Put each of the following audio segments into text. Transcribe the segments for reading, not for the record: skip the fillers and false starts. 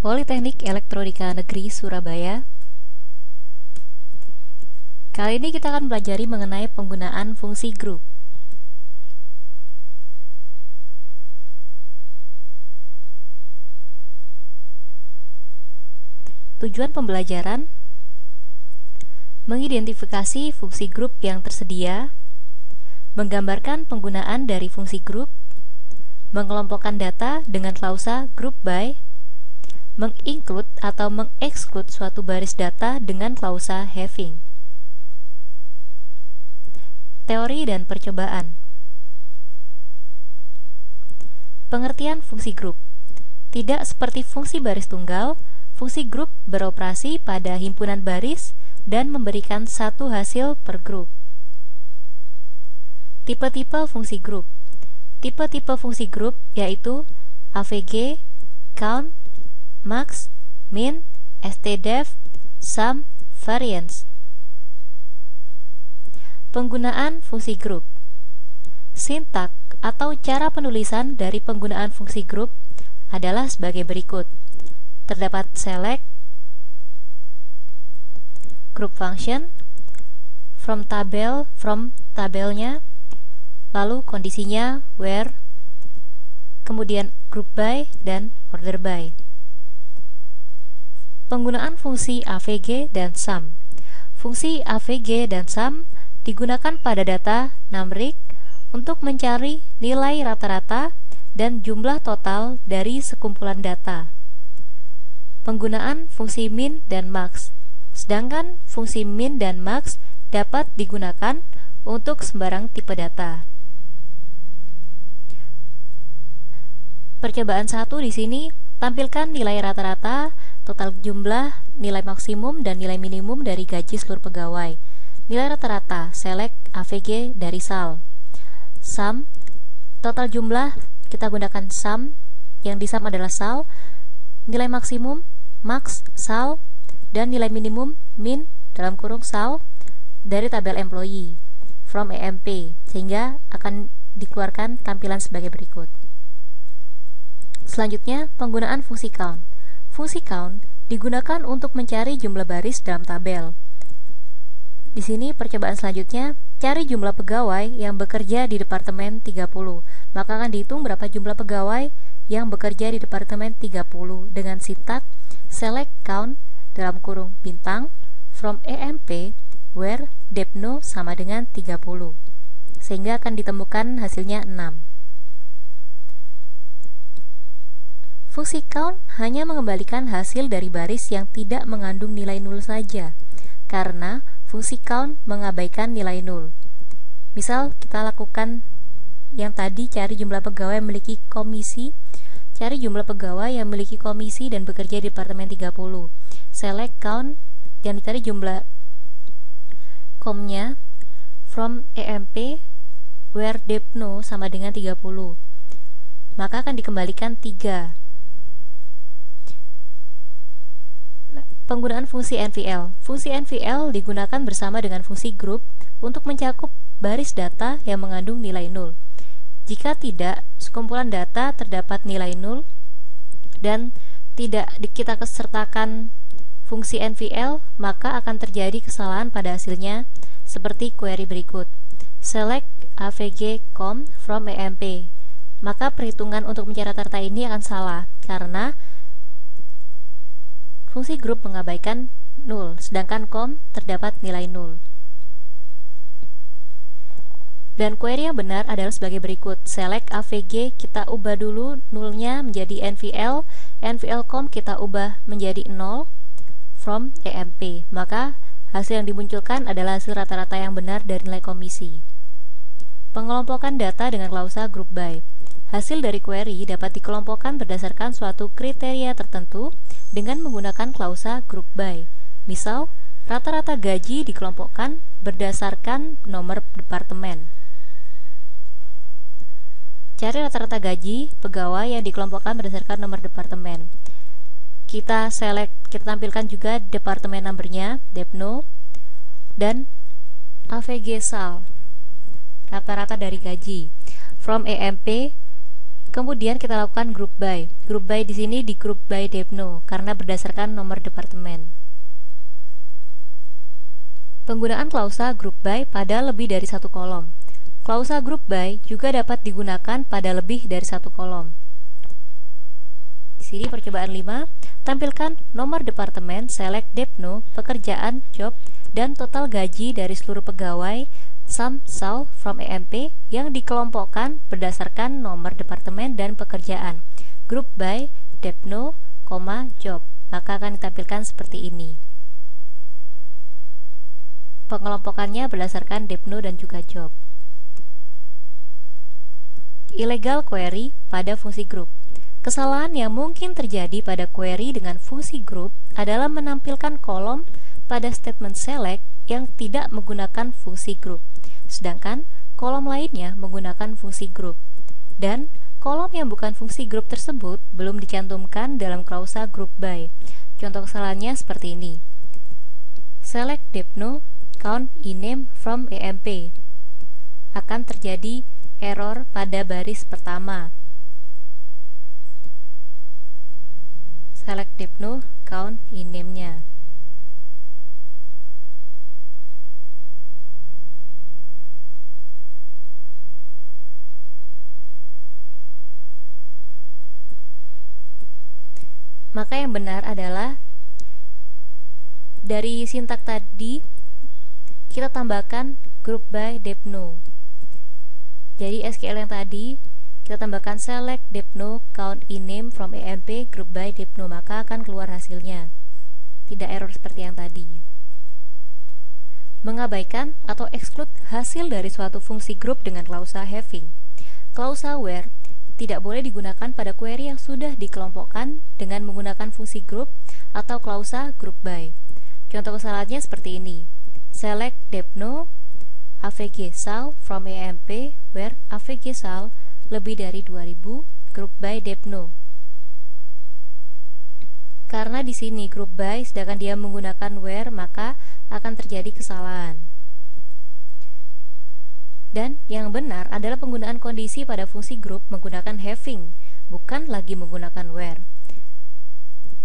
Politeknik Elektronika Negeri Surabaya. Kali ini kita akan pelajari mengenai penggunaan fungsi grup. Tujuan pembelajaran: mengidentifikasi fungsi grup yang tersedia, menggambarkan penggunaan dari fungsi grup, mengelompokkan data dengan klausa group by, menginclude atau mengexclude suatu baris data dengan klausa having. Teori dan percobaan. Pengertian fungsi grup. Tidak seperti fungsi baris tunggal, fungsi grup beroperasi pada himpunan baris dan memberikan satu hasil per grup. Tipe-tipe fungsi grup. Tipe-tipe fungsi grup yaitu AVG, count, max, min, stdef, sum, variance. Penggunaan fungsi grup. Sintak atau cara penulisan dari penggunaan fungsi grup adalah sebagai berikut. Terdapat select, group function, from tabelnya, lalu kondisinya where, kemudian group by dan order by. Penggunaan fungsi AVG dan sum. Fungsi AVG dan sum digunakan pada data numeric untuk mencari nilai rata-rata dan jumlah total dari sekumpulan data. Penggunaan fungsi min dan max. Sedangkan fungsi min dan max dapat digunakan untuk sembarang tipe data. Percobaan 1 di sini tampilkan nilai rata-rata, total jumlah, nilai maksimum dan nilai minimum dari gaji seluruh pegawai. Nilai rata-rata select AVG dari SAL. Sum, total jumlah kita gunakan sum, yang di sum adalah SAL. Nilai maksimum max SAL dan nilai minimum min dalam kurung SAL dari tabel employee from EMP, sehingga akan dikeluarkan tampilan sebagai berikut. Selanjutnya, penggunaan fungsi count. Fungsi count digunakan untuk mencari jumlah baris dalam tabel. Di sini percobaan selanjutnya, cari jumlah pegawai yang bekerja di departemen 30. Maka akan dihitung berapa jumlah pegawai yang bekerja di departemen 30 dengan sintak select count dalam kurung bintang from EMP where depno sama dengan 30. Sehingga akan ditemukan hasilnya 6. Fungsi count hanya mengembalikan hasil dari baris yang tidak mengandung nilai nol saja, karena fungsi count mengabaikan nilai nol. Misal kita lakukan yang tadi, cari jumlah pegawai yang memiliki komisi, cari jumlah pegawai yang memiliki komisi dan bekerja di departemen 30. Select count yang dicari jumlah komnya from EMP where depno sama dengan 30. Maka akan dikembalikan 3. Penggunaan fungsi NVL. Fungsi NVL digunakan bersama dengan fungsi group untuk mencakup baris data yang mengandung nilai nol. Jika tidak, sekumpulan data terdapat nilai nol dan tidak kita sertakan fungsi NVL, maka akan terjadi kesalahan pada hasilnya seperti query berikut. Select AVG com from EMP. Maka perhitungan untuk mencari rata-rata ini akan salah karena fungsi grup mengabaikan 0, sedangkan com terdapat nilai 0. Dan query yang benar adalah sebagai berikut. Select AVG kita ubah dulu nulnya menjadi NVL, NVL com kita ubah menjadi 0 from EMP. Maka hasil yang dimunculkan adalah hasil rata-rata yang benar dari nilai komisi. Pengelompokan data dengan klausa group by. Hasil dari query dapat dikelompokkan berdasarkan suatu kriteria tertentu dengan menggunakan klausa group by. Misal, rata-rata gaji dikelompokkan berdasarkan nomor departemen. Cari rata-rata gaji pegawai yang dikelompokkan berdasarkan nomor departemen. Kita tampilkan juga departemen numbernya, depno, dan AVG SAL, rata-rata dari gaji. From EMP Kemudian kita lakukan group by. Group by di sini di group by Depno karena berdasarkan nomor departemen. Penggunaan klausa group by pada lebih dari satu kolom. Klausa group by juga dapat digunakan pada lebih dari satu kolom. Di sini percobaan 5, tampilkan nomor departemen, select Depno, pekerjaan, job, dan total gaji dari seluruh pegawai sum sal from EMP yang dikelompokkan berdasarkan nomor departemen dan pekerjaan. Group by Depno, job. Maka akan ditampilkan seperti ini. Pengelompokannya berdasarkan Depno dan juga job. Illegal query pada fungsi group. Kesalahan yang mungkin terjadi pada query dengan fungsi group adalah menampilkan kolom pada statement select yang tidak menggunakan fungsi group, sedangkan kolom lainnya menggunakan fungsi group. Dan kolom yang bukan fungsi group tersebut belum dicantumkan dalam klausa group by. Contoh kesalahannya seperti ini. Select Depno, count ename from EMP. Akan terjadi error pada baris pertama. Select Depno, count ename-nya. Maka yang benar adalah dari sintak tadi kita tambahkan group by Depno. Jadi SQL yang tadi kita tambahkan select Depno count ename from EMP group by Depno, maka akan keluar hasilnya. Tidak error seperti yang tadi. Mengabaikan atau exclude hasil dari suatu fungsi group dengan klausa having. Klausa where tidak boleh digunakan pada query yang sudah dikelompokkan dengan menggunakan fungsi group atau klausa group by. Contoh kesalahannya seperti ini. Select Depno AVG sal from EMP where AVG sal lebih dari 2000 group by Depno. Karena di sini group by sedangkan dia menggunakan where, maka akan terjadi kesalahan. Dan yang benar adalah penggunaan kondisi pada fungsi group menggunakan having, bukan lagi menggunakan where.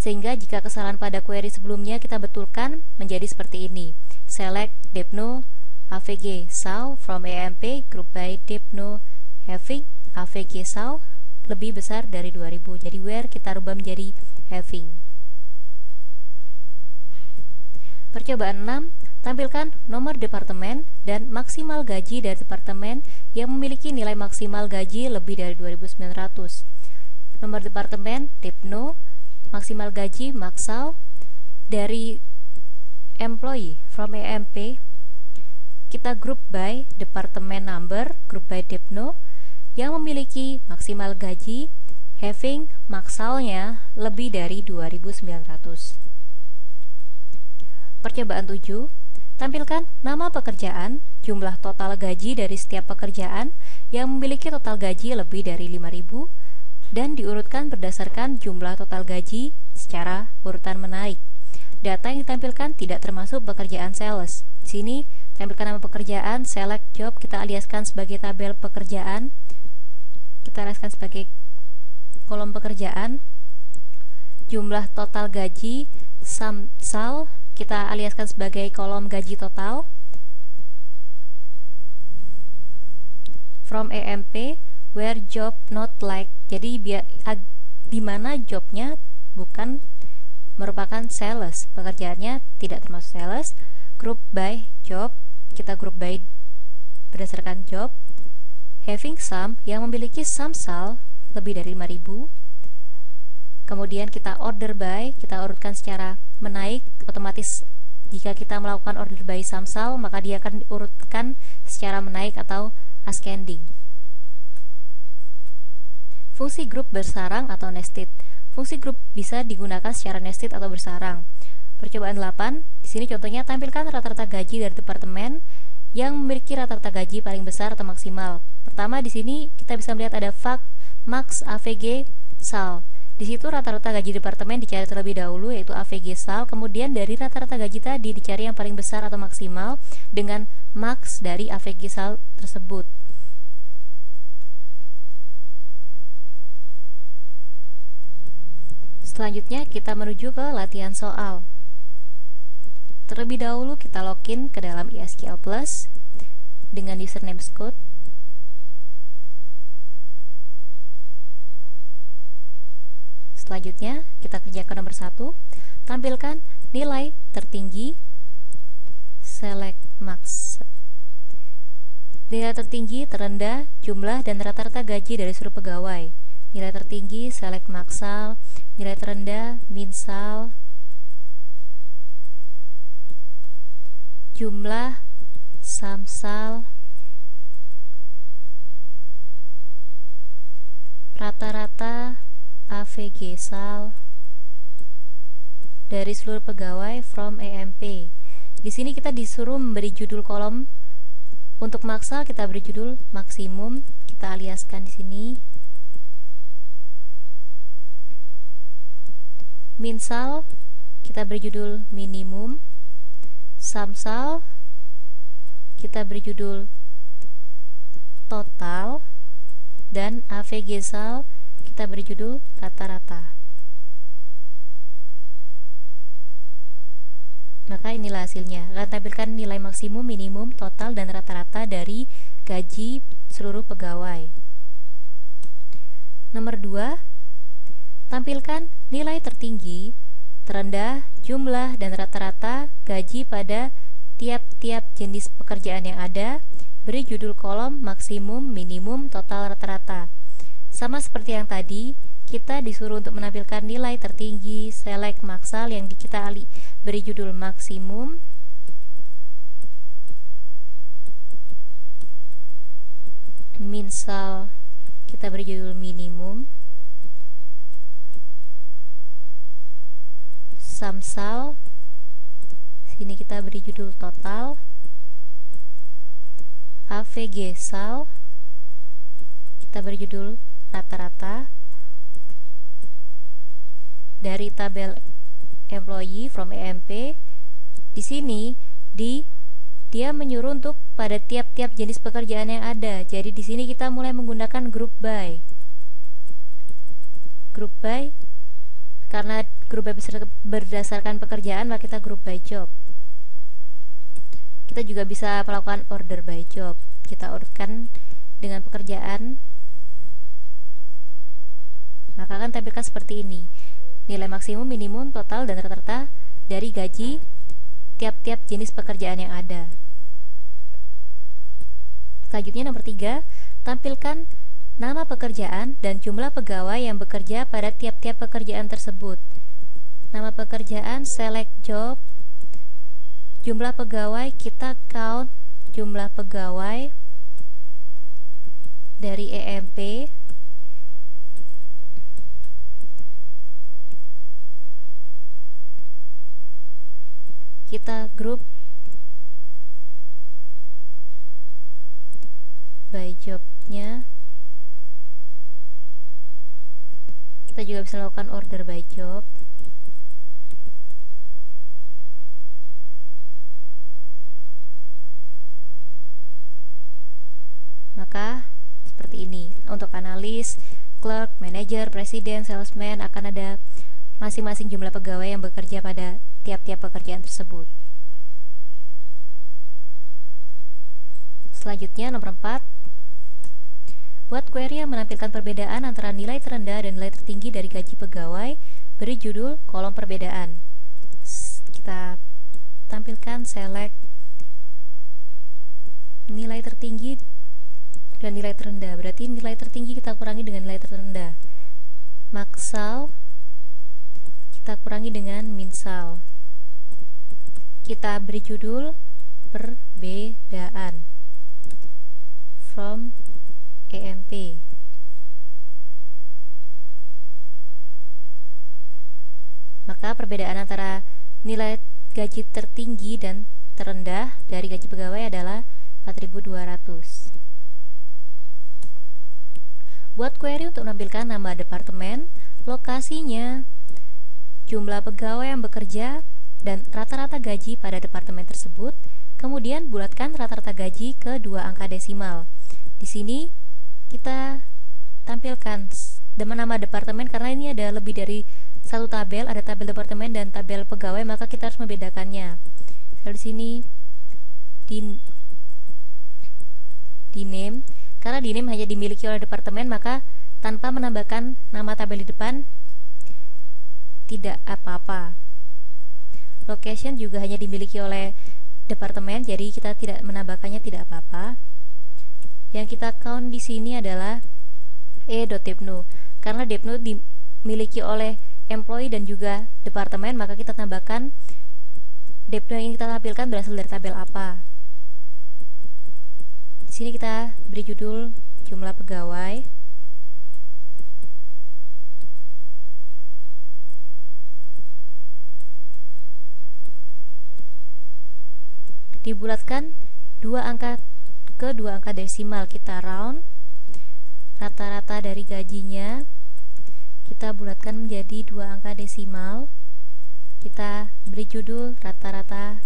Sehingga jika kesalahan pada query sebelumnya kita betulkan menjadi seperti ini. Select Depno AVG sal from EMP group by Depno having AVG sal lebih besar dari 2000. Jadi where kita rubah menjadi having. Percobaan 6, tampilkan nomor departemen dan maksimal gaji dari departemen yang memiliki nilai maksimal gaji lebih dari 2.900. Nomor departemen Depno, maksimal gaji maksal dari employee from EMP. Kita group by departemen number, group by Depno yang memiliki maksimal gaji having maksalnya lebih dari 2.900. Percobaan 7, tampilkan nama pekerjaan, jumlah total gaji dari setiap pekerjaan yang memiliki total gaji lebih dari 5.000 dan diurutkan berdasarkan jumlah total gaji secara urutan menaik. Data yang ditampilkan tidak termasuk pekerjaan sales. Di sini tampilkan nama pekerjaan, select job, kita aliaskan sebagai tabel pekerjaan. Kita aliaskan sebagai kolom pekerjaan. Jumlah total gaji sum sal kita aliaskan sebagai kolom gaji total. From EMP where job not like. Jadi di mana jobnya bukan merupakan sales, pekerjaannya tidak termasuk sales. Group by job, kita group by berdasarkan job. Having sum yang memiliki sum sal lebih dari 5.000. Kemudian kita order by, kita urutkan secara menaik. Otomatis jika kita melakukan order by sum sal, maka dia akan diurutkan secara menaik atau ascending. Fungsi group bersarang atau nested. Fungsi group bisa digunakan secara nested atau bersarang. Percobaan 8, di sini contohnya tampilkan rata-rata gaji dari departemen yang memiliki rata-rata gaji paling besar atau maksimal. Pertama di sini kita bisa melihat ada fact, max, AVG, sal. Di situ rata-rata gaji departemen dicari terlebih dahulu yaitu AVG sal, kemudian dari rata-rata gaji tadi dicari yang paling besar atau maksimal dengan max dari AVG sal tersebut. Selanjutnya kita menuju ke latihan soal. Terlebih dahulu kita login ke dalam ISQL Plus dengan username Scout. Selanjutnya kita kerjakan nomor 1, tampilkan nilai tertinggi, select max. Nilai tertinggi, terendah, jumlah, dan rata-rata gaji dari seluruh pegawai. Nilai tertinggi, select maksal. Nilai terendah, minsal. Jumlah, samsal. Rata-rata, AVG sal. Dari seluruh pegawai from EMP. Di sini kita disuruh memberi judul kolom. Untuk maksal kita beri judul maksimum, kita aliaskan di sini. Minsal kita beri judul minimum. Samsal kita beri judul total, dan AVG sal kita beri judul rata-rata. Maka inilah hasilnya. Akan tampilkan nilai maksimum, minimum, total, dan rata-rata dari gaji seluruh pegawai. Nomor 2, tampilkan nilai tertinggi, terendah, jumlah, dan rata-rata gaji pada tiap-tiap jenis pekerjaan yang ada. Beri judul kolom maksimum, minimum, total, rata-rata. Sama seperti yang tadi, kita disuruh untuk menampilkan nilai tertinggi, select maksal yang kita beri judul maksimum, minsal kita beri judul minimum, samsal sini kita beri judul total, AVG sal kita beri judul rata-rata. Dari tabel employee from EMP, di sini dia menyuruh untuk pada tiap-tiap jenis pekerjaan yang ada. Jadi di sini kita mulai menggunakan group by. Group by karena group by berdasarkan pekerjaan, maka kita group by job. Kita juga bisa melakukan order by job. Kita urutkan dengan pekerjaan. Maka akan tampilkan seperti ini. Nilai maksimum, minimum, total, dan rata-rata dari gaji tiap-tiap jenis pekerjaan yang ada. Selanjutnya nomor 3, tampilkan nama pekerjaan dan jumlah pegawai yang bekerja pada tiap-tiap pekerjaan tersebut. Nama pekerjaan, select job. Jumlah pegawai, kita count jumlah pegawai dari EMP. Kita grup by jobnya. Kita juga bisa lakukan order by job. Maka seperti ini. Untuk analis, clerk, manager, presiden, salesman akan ada masing-masing jumlah pegawai yang bekerja pada tiap-tiap pekerjaan tersebut. Selanjutnya nomor 4, buat query yang menampilkan perbedaan antara nilai terendah dan nilai tertinggi dari gaji pegawai. Beri judul kolom perbedaan. Kita tampilkan select nilai tertinggi dan nilai terendah. Berarti nilai tertinggi kita kurangi dengan nilai terendah. Maksal kita kurangi dengan minsal. Kita beri judul perbedaan from EMP. Maka perbedaan antara nilai gaji tertinggi dan terendah dari gaji pegawai adalah 4.200. Buat query untuk menampilkan nama departemen, lokasinya, jumlah pegawai yang bekerja, dan rata-rata gaji pada departemen tersebut. Kemudian bulatkan rata-rata gaji ke 2 angka desimal. Di sini kita tampilkan nama departemen karena ini ada lebih dari satu tabel, ada tabel departemen dan tabel pegawai, maka kita harus membedakannya. Di sini di name, karena di name hanya dimiliki oleh departemen, maka tanpa menambahkan nama tabel di depan tidak apa-apa. Location juga hanya dimiliki oleh departemen, jadi kita tidak menambahkannya, tidak apa-apa. Yang kita count di sini adalah e.depno. Karena depno dimiliki oleh employee dan juga departemen, maka kita tambahkan depno yang kita tampilkan berasal dari tabel apa. Di sini kita beri judul jumlah pegawai. Dibulatkan dua angka ke dua angka desimal, kita round. Rata-rata dari gajinya kita bulatkan menjadi dua angka desimal. Kita beri judul rata-rata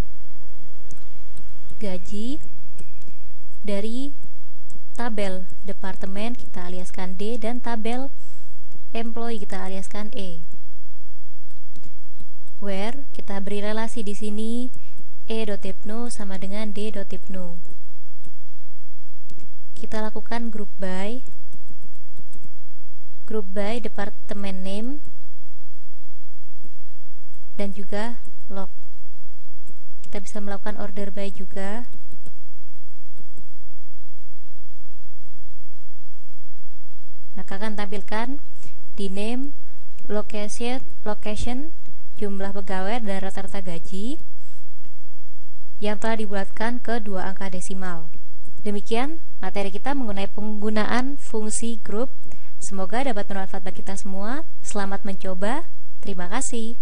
gaji. Dari tabel departemen kita aliaskan D, dan tabel employee kita aliaskan E. Where kita beri relasi di sini e.depno sama dengan d.depno. Kita lakukan group by department name dan juga log. Kita bisa melakukan order by juga. Maka akan tampilkan di name, location, jumlah pegawai dan rata-rata gaji yang telah dibulatkan ke dua angka desimal. Demikian materi kita mengenai penggunaan fungsi group. Semoga dapat bermanfaat bagi kita semua. Selamat mencoba. Terima kasih.